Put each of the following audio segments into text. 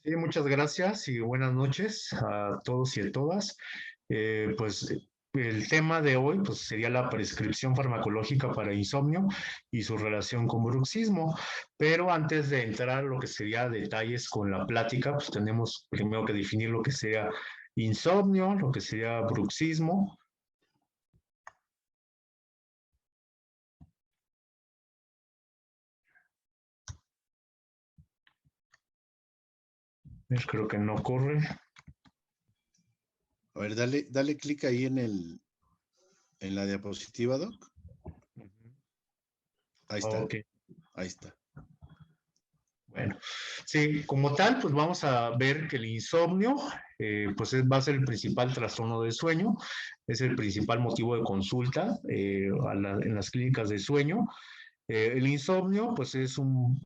Sí, muchas gracias y buenas noches a todos y a todas. El tema de hoy pues, sería la prescripción farmacológica para insomnio y su relación con bruxismo. Pero antes de entrar a lo que sería detalles con la plática, pues tenemos primero que definir lo que sería insomnio, lo que sería bruxismo. Creo que no corre. A ver, dale clic ahí en la diapositiva, Doc. Ahí está, Ok. ahí está. Bueno, sí, como tal, pues vamos a ver que el insomnio, va a ser el principal trastorno del sueño, es el principal motivo de consulta en las clínicas de sueño. El insomnio, pues es un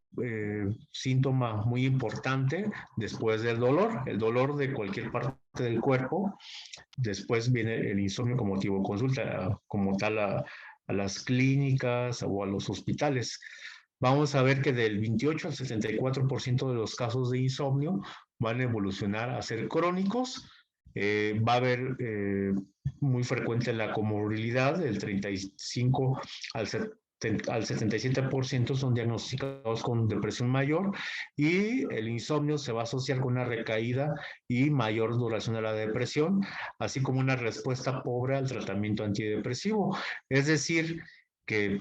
síntoma muy importante después del dolor, el dolor de cualquier parte del cuerpo. Después viene el insomnio como motivo de consulta, como tal a las clínicas o a los hospitales. Vamos a ver que del 28 al 74% de los casos de insomnio van a evolucionar a ser crónicos. Va a haber muy frecuente la comorbilidad, del 35 al 77% son diagnosticados con depresión mayor, y el insomnio se va a asociar con una recaída y mayor duración de la depresión, así como una respuesta pobre al tratamiento antidepresivo. Es decir, que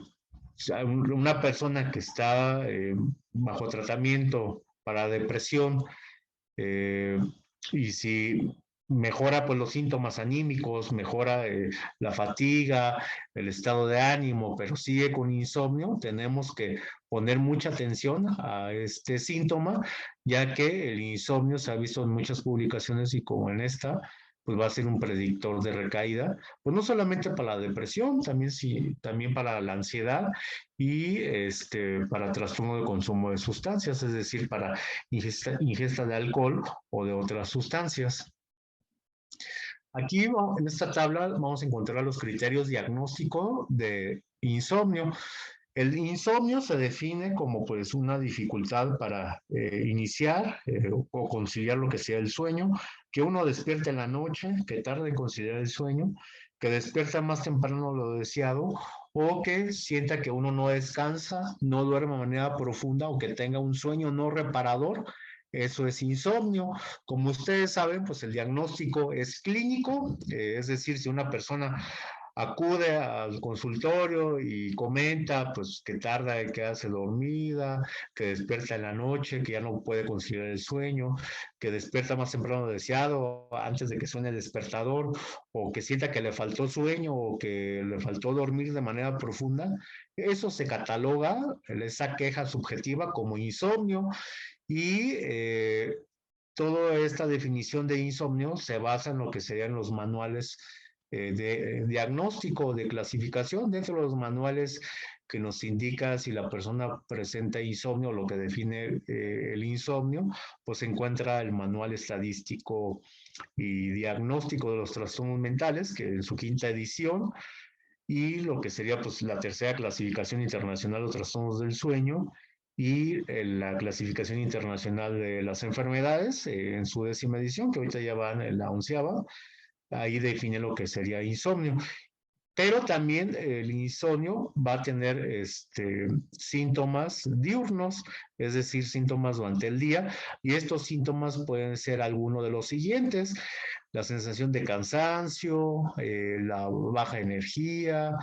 una persona que está bajo tratamiento para depresión, eh, y si mejora pues los síntomas anímicos, mejora la fatiga, el estado de ánimo, pero sigue con insomnio, tenemos que poner mucha atención a este síntoma, ya que el insomnio se ha visto en muchas publicaciones y como en esta, pues va a ser un predictor de recaída, pues no solamente para la depresión, también para la ansiedad y para trastorno de consumo de sustancias, es decir, para ingesta de alcohol o de otras sustancias. Aquí en esta tabla vamos a encontrar los criterios diagnósticos de insomnio. El insomnio se define como pues una dificultad para iniciar o conciliar lo que sea el sueño, que uno despierte en la noche, que tarde en conciliar el sueño, que despierta más temprano de lo deseado, o que sienta que uno no descansa, no duerme de manera profunda o que tenga un sueño no reparador. Eso es insomnio. Como ustedes saben, pues el diagnóstico es clínico, es decir, si una persona acude al consultorio y comenta pues que tarda en quedarse dormida, que despierta en la noche, que ya no puede conciliar el sueño, que despierta más temprano deseado antes de que suene el despertador, o que sienta que le faltó sueño o que le faltó dormir de manera profunda, eso se cataloga, esa queja subjetiva, como insomnio. Y toda esta definición de insomnio se basa en lo que serían los manuales de diagnóstico, de clasificación. Dentro de los manuales que nos indica si la persona presenta insomnio, lo que define el insomnio, pues se encuentra el manual estadístico y diagnóstico de los trastornos mentales, que en su quinta edición, y lo que sería pues la tercera clasificación internacional de trastornos del sueño, y la clasificación internacional de las enfermedades en su 10ª edición, que ahorita ya van en la 11ª. Ahí define lo que sería insomnio. Pero también el insomnio va a tener síntomas diurnos, es decir, síntomas durante el día, y estos síntomas pueden ser alguno de los siguientes: la sensación de cansancio, la baja energía,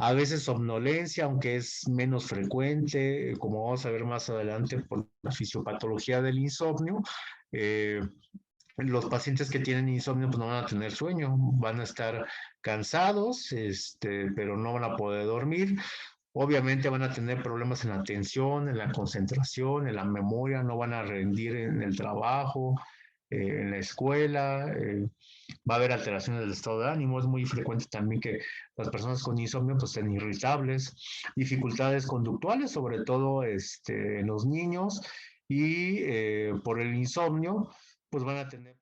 a veces somnolencia, aunque es menos frecuente, como vamos a ver más adelante por la fisiopatología del insomnio. eh, los pacientes que tienen insomnio pues no van a tener sueño, van a estar cansados, pero no van a poder dormir. Obviamente van a tener problemas en la atención, en la concentración, en la memoria, no van a rendir en el trabajo, en la escuela. Va a haber alteraciones del estado de ánimo. Es muy frecuente también que las personas con insomnio pues estén irritables, dificultades conductuales, sobre todo en los niños, y por el insomnio pues van a tener